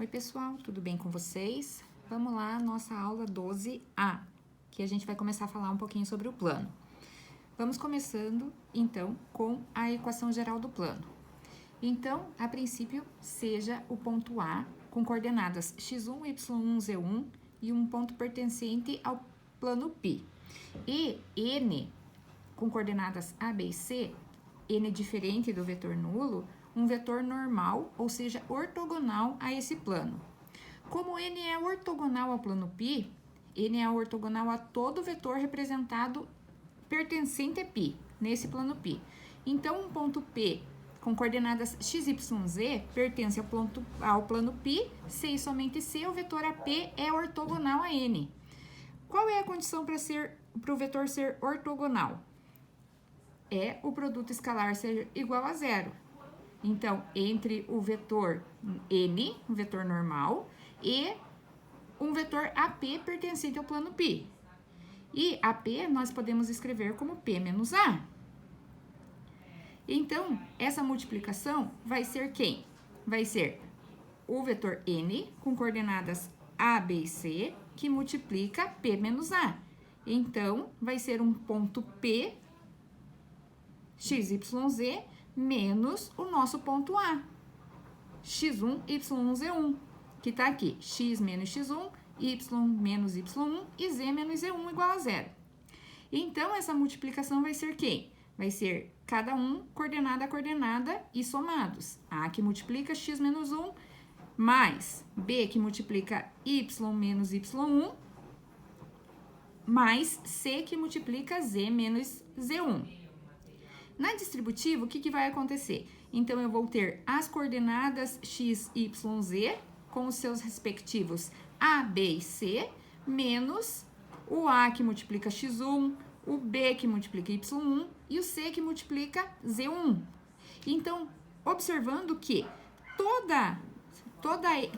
Oi, pessoal, tudo bem com vocês? Vamos lá, nossa aula 12A, que a gente vai começar a falar um pouquinho sobre o plano. Vamos começando, então, com a equação geral do plano. Então, a princípio, seja o ponto A com coordenadas x1, y1, z1 e um ponto pertencente ao plano π. E N com coordenadas A, B e C, N diferente do vetor nulo, um vetor normal, ou seja, ortogonal a esse plano. Como N é ortogonal ao plano π, N é ortogonal a todo vetor representado pertencente a π, nesse plano π. Então, um ponto P com coordenadas x, y, z pertence ao plano π, se e somente se o vetor AP é ortogonal a N. Qual é a condição para o vetor ser ortogonal? É o produto escalar ser igual a zero. Então, entre o vetor N, um vetor normal, e um vetor AP pertencente ao plano π. E AP nós podemos escrever como P menos A. Então, essa multiplicação vai ser quem? Vai ser o vetor N com coordenadas A, B e C, que multiplica P menos A. Então, vai ser um ponto P, x, y, z, menos o nosso ponto A, x1, y1, z1, que está aqui, x menos x1, y menos y1 e z menos z1 igual a zero. Então, essa multiplicação vai ser quem? Vai ser cada um coordenada a coordenada e somados. A que multiplica x menos 1, mais B que multiplica y menos y1, mais C que multiplica z menos z1. Na distributiva, o que vai acontecer? Então, eu vou ter as coordenadas x, y, z, com os seus respectivos A, B e C, menos o A que multiplica x1, o B que multiplica y1 e o C que multiplica z1. Então, observando que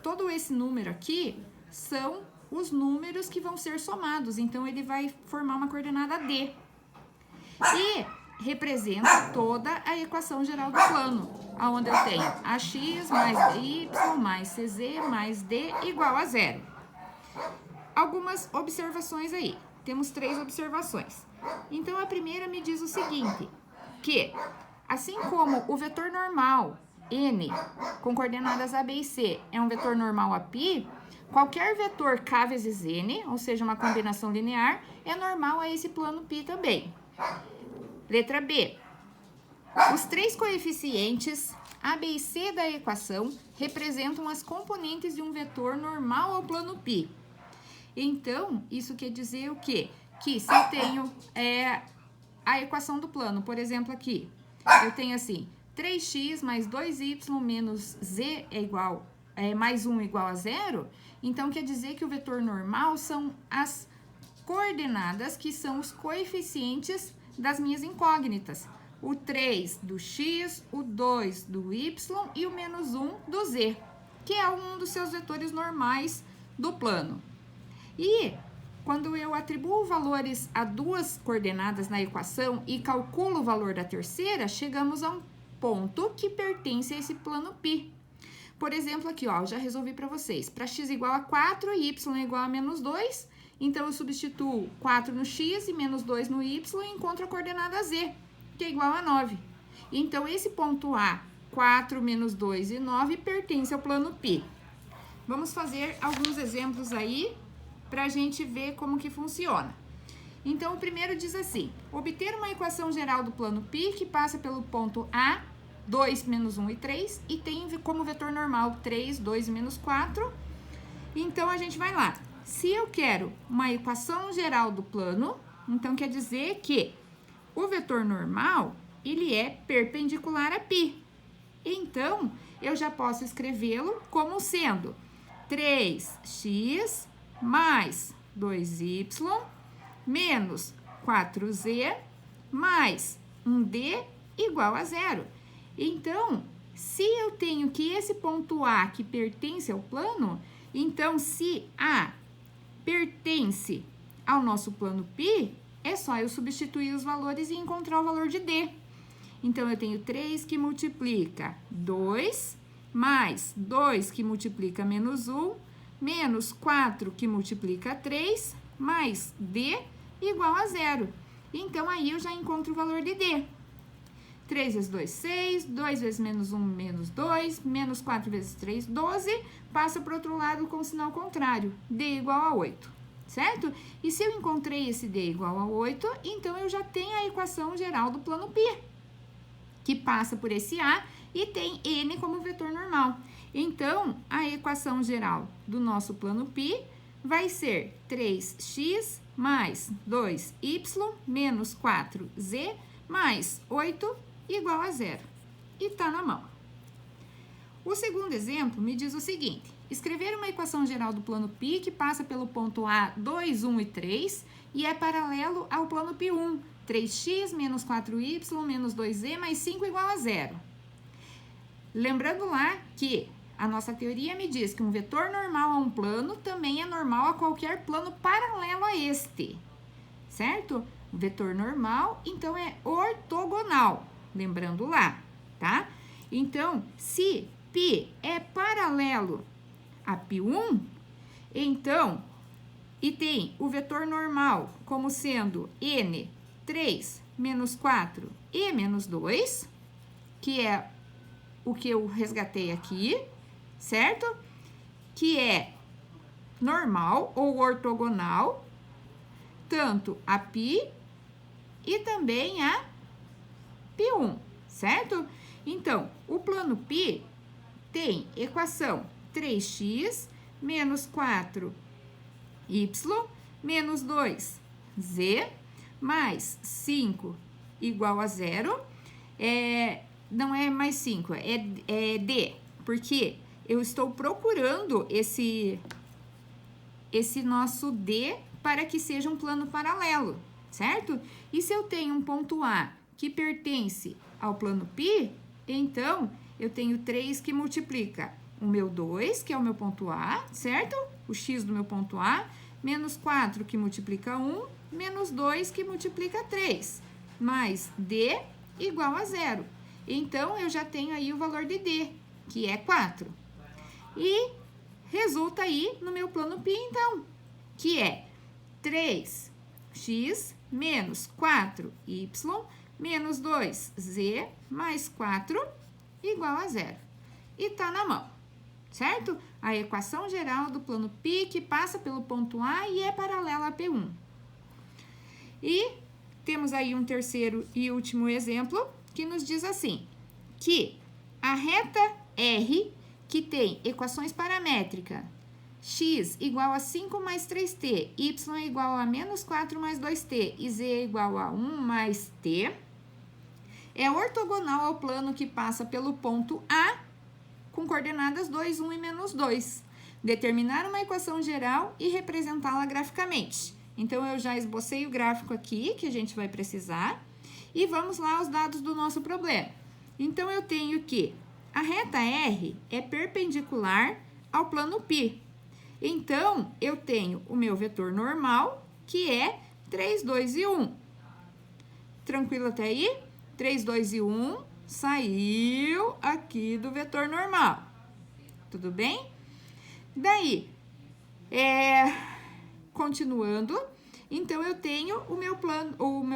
todo esse número aqui são os números que vão ser somados. Então, ele vai formar uma coordenada D. E representa toda a equação geral do plano, onde eu tenho AX mais BY mais CZ mais D igual a zero. Algumas observações aí. Temos 3 observações. Então, a primeira me diz o seguinte, que assim como o vetor normal N com coordenadas A, B e C é um vetor normal a π, qualquer vetor K vezes N, ou seja, uma combinação linear, é normal a esse plano π também. Letra B. Os 3 coeficientes A, B e C da equação representam as componentes de um vetor normal ao plano π. Então, isso quer dizer o quê? Que se eu tenho a equação do plano, por exemplo, aqui, eu tenho assim, 3x mais 2y menos z mais 1 igual a zero, então quer dizer que o vetor normal são as coordenadas que são os coeficientes das minhas incógnitas. O 3 do x, o 2 do y e o menos 1 do z, que é um dos seus vetores normais do plano. E quando eu atribuo valores a 2 coordenadas na equação e calculo o valor da terceira, chegamos a um ponto que pertence a esse plano π. Por exemplo, aqui, ó, já resolvi para vocês. Para x igual a 4 e y igual a menos 2, então eu substituo 4 no x e menos 2 no y e encontro a coordenada z, que é igual a 9. Então, esse ponto A, 4 menos 2 e 9, pertence ao plano π. Vamos fazer alguns exemplos aí para a gente ver como que funciona. Então, o primeiro diz assim, obter uma equação geral do plano π que passa pelo ponto A, 2, menos 1 e 3, e tem como vetor normal 3, 2 e menos 4. Então, a gente vai lá. Se eu quero uma equação geral do plano, então quer dizer que o vetor normal, ele é perpendicular a π. Então, eu já posso escrevê-lo como sendo 3x mais 2y menos 4z mais 1d igual a zero. Então, se eu tenho que esse ponto A que pertence ao plano, então se A pertence ao nosso plano π, é só eu substituir os valores e encontrar o valor de D. Então, eu tenho 3 que multiplica 2 mais 2 que multiplica menos 1, menos 4 que multiplica 3, mais D igual a 0. Então, aí eu já encontro o valor de D. 3 vezes 2, 6, 2 vezes menos 1, menos 2, menos 4 vezes 3, 12, passa para o outro lado com o sinal contrário, D igual a 8, certo? E se eu encontrei esse D igual a 8, então eu já tenho a equação geral do plano π, que passa por esse A e tem N como vetor normal. Então, a equação geral do nosso plano π vai ser 3x mais 2y menos 4z mais 8 igual a 0. E tá na mão. O segundo exemplo me diz o seguinte: escrever uma equação geral do plano π que passa pelo ponto A 2, 1 e 3 e é paralelo ao plano π1, 3x menos 4y menos 2z mais 5 igual a 0. Lembrando lá que a nossa teoria me diz que um vetor normal a um plano também é normal a qualquer plano paralelo a este, certo? O vetor normal, então, é ortogonal, lembrando lá, tá? Então, se π é paralelo a π1, então, e tem o vetor normal como sendo n, 3, menos 4 e menos 2, que é o que eu resgatei aqui, certo? Que é normal ou ortogonal, tanto a π e também a π1, certo? Então, o plano π tem equação 3x menos 4y menos 2z mais 5 igual a 0. Não é mais 5, é D, porque eu estou procurando esse nosso D para que seja um plano paralelo, certo? E se eu tenho um ponto A que pertence ao plano π, então eu tenho 3 que multiplica o meu 2, que é o meu ponto A, certo? O x do meu ponto A, menos 4 que multiplica 1, menos 2 que multiplica 3, mais D igual a 0. Então, eu já tenho aí o valor de D, que é 4. E resulta aí no meu plano π, então, que é 3x menos 4y menos 2z mais 4 igual a 0. E tá na mão, certo? A equação geral do plano π que passa pelo ponto A e é paralela a P1. E temos aí um terceiro e último exemplo que nos diz assim, que a reta R, que tem equações paramétricas, x igual a 5 mais 3t, y igual a menos 4 mais 2t e z igual a 1 mais t, é ortogonal ao plano que passa pelo ponto A com coordenadas 2, 1 e menos 2. Determinar uma equação geral e representá-la graficamente. Então, eu já esbocei o gráfico aqui, que a gente vai precisar, e vamos lá aos dados do nosso problema. Então, eu tenho que a reta R é perpendicular ao plano π. Então, eu tenho o meu vetor normal, que é 3, 2 e 1. Tranquilo até aí? 3, 2 e 1 saiu aqui do vetor normal. Tudo bem? Daí, continuando, então eu tenho o meu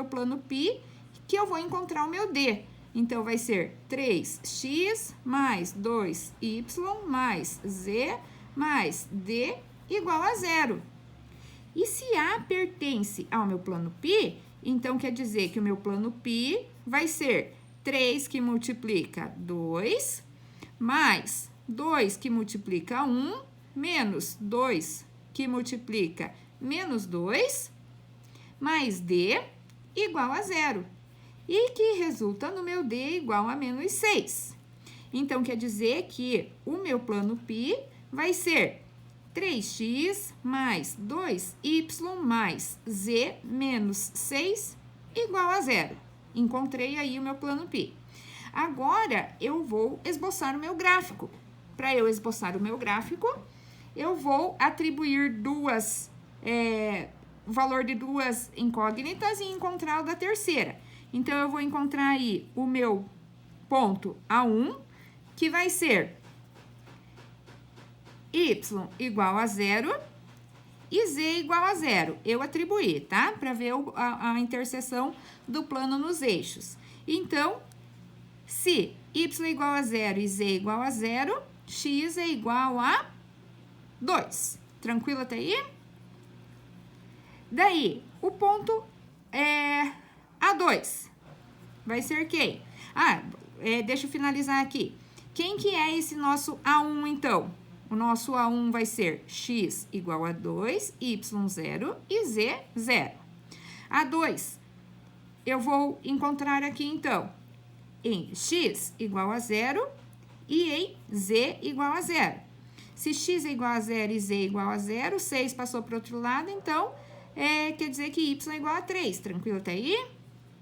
plano π, que eu vou encontrar o meu D. Então, vai ser 3x mais 2y mais z mais d igual a 0. E se A pertence ao meu plano π, então quer dizer que o meu plano π vai ser 3 que multiplica 2, mais 2 que multiplica 1, menos 2 que multiplica menos 2, mais d igual a 0. E que resulta no meu d igual a menos 6. Então, quer dizer que o meu plano π vai ser 3x mais 2y mais z menos 6 igual a 0. Encontrei aí o meu plano π. Agora, eu vou esboçar o meu gráfico. Para eu esboçar o meu gráfico, eu vou atribuir o valor de duas incógnitas e encontrar o da terceira. Então, eu vou encontrar aí o meu ponto A1, que vai ser y igual a 0 e z igual a 0. Eu atribuí, tá? Para ver a interseção do plano nos eixos. Então, se y igual a 0 e z igual a 0, x é igual a 2. Tranquilo até aí? Daí, o ponto A2 vai ser quem? Deixa eu finalizar aqui. Quem que é esse nosso A1, então? O nosso A1 vai ser x igual a 2, y 0 e z 0. A2, eu vou encontrar aqui, então, em x igual a 0 e em z igual a 0. Se x é igual a 0 e z é igual a 0, 6 passou para o outro lado, então, quer dizer que y é igual a 3. Tranquilo até aí?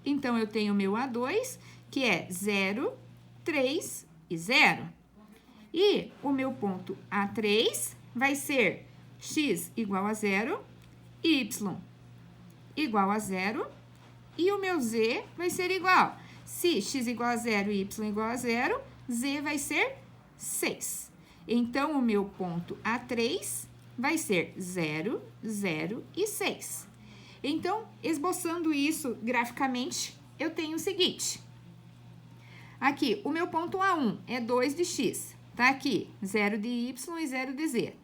Então, eu tenho o meu A2, que é 0, 3 e 0. E o meu ponto A3 vai ser x igual a 0, y igual a 0, e o meu z vai ser igual. Se x igual a 0 e y igual a 0, z vai ser 6. Então, o meu ponto A3 vai ser 0, 0 e 6. Então, esboçando isso graficamente, eu tenho o seguinte. Aqui, o meu ponto A1 é 2 de x. Tá aqui, 0 de y e 0 de z.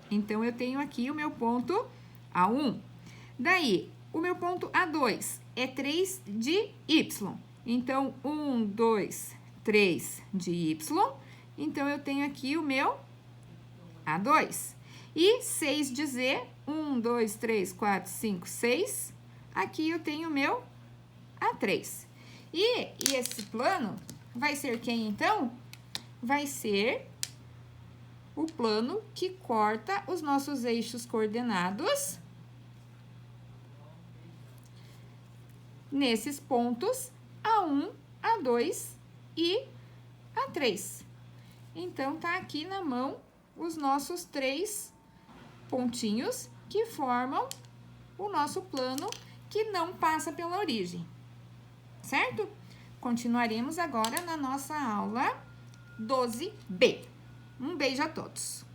Então, eu tenho aqui o meu ponto A1. Daí, o meu ponto A2 é 3 de y. Então, 1, 2, 3 de y. Então, eu tenho aqui o meu A2. E 6 de z, 1, 2, 3, 4, 5, 6. Aqui eu tenho o meu A3. E esse plano vai ser quem, então? Vai ser o plano que corta os nossos eixos coordenados nesses pontos A1, A2 e A3. Então, tá aqui na mão os nossos 3 pontinhos que formam o nosso plano que não passa pela origem, certo? Continuaremos agora na nossa aula 12B. Um beijo a todos!